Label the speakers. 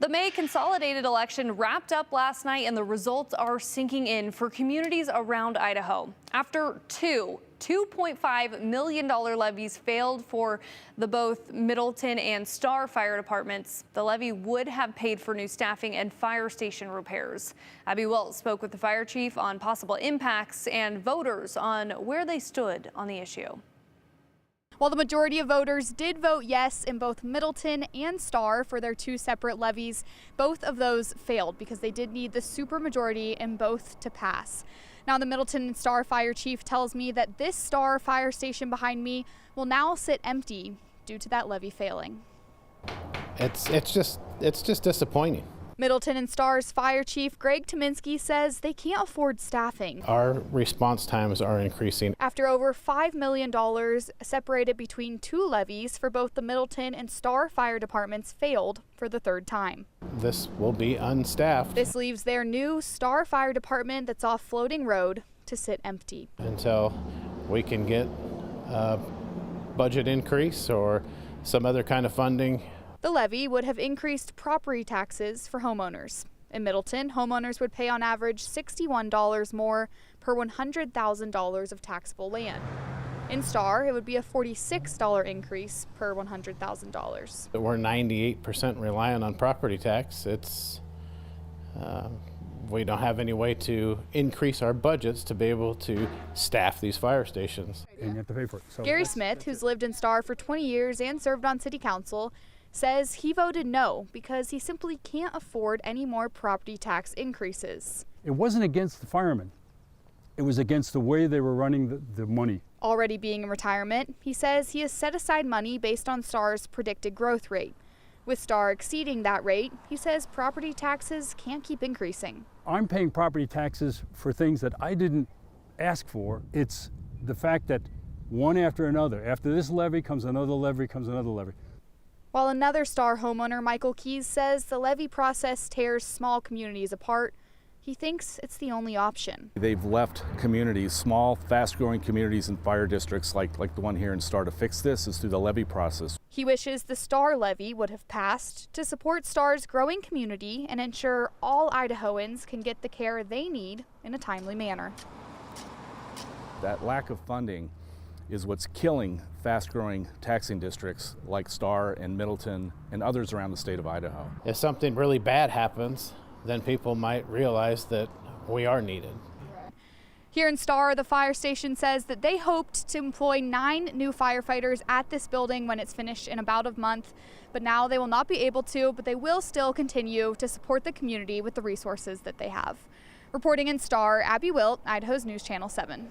Speaker 1: The May consolidated election wrapped up last night, and the results are sinking in for communities around Idaho. After $2.5 million levies failed for the both Middleton and Star Fire departments, the levy would have paid for new staffing and fire station repairs. Abby Wilt spoke with the fire chief on possible impacts and voters on where they stood on the issue.
Speaker 2: While the majority of voters did vote yes in both Middleton and Star for their two separate levies, both of those failed because they did need the supermajority in both to pass. Now, the Middleton and Star Fire chief tells me that this Star fire station behind me will now sit empty due to that levy failing.
Speaker 3: It's just disappointing.
Speaker 2: Middleton and Star's fire chief Greg Tominski says they can't afford staffing.
Speaker 3: Our response times are increasing.
Speaker 2: After over $5 million separated between two levies for both the Middleton and Star fire departments failed for the third time.
Speaker 3: This will be unstaffed.
Speaker 2: This leaves their new Star fire department that's off Floating Road to sit empty
Speaker 3: until we can get a budget increase or some other kind of funding.
Speaker 2: The levy would have increased property taxes for homeowners. In Middleton, homeowners would pay on average $61 more per $100,000 of taxable land. In Star, it would be a $46 increase per $100,000.
Speaker 3: We're 98% reliant on property tax. We don't have any way to increase our budgets to be able to staff these fire stations.
Speaker 4: And you have to pay for it. So
Speaker 2: Gary Smith, who's lived in Star for 20 years and served on city council, says he voted no because he simply can't afford any more property tax increases.
Speaker 4: it wasn't against the firemen. It was against the way they were running the money.
Speaker 2: Already being in retirement, he says he has set aside money based on Star's predicted growth rate. With Star exceeding that rate, he says property taxes can't keep increasing.
Speaker 4: I'm paying property taxes for things that I didn't ask for. It's the fact that one after another, after this levy comes another levy, comes another levy.
Speaker 2: While another Star homeowner, Michael Keys, says the levy process tears small communities apart, he thinks it's the only option.
Speaker 5: They've left communities, small, fast-growing communities and fire districts like the one here in Star. To fix this is through the levy process.
Speaker 2: He wishes the Star levy would have passed to support Star's growing community and ensure all Idahoans can get the care they need in a timely manner.
Speaker 5: That lack of funding is what's killing fast-growing taxing districts like Star and Middleton and others around the state of Idaho.
Speaker 3: If something really bad happens, then people might realize that we are needed.
Speaker 2: Here in Star, the fire station says that they hoped to employ 9 new firefighters at this building when it's finished in about a month, but now they will not be able to, but they will still continue to support the community with the resources that they have. Reporting in Star, Abby Wilt, Idaho's News Channel 7.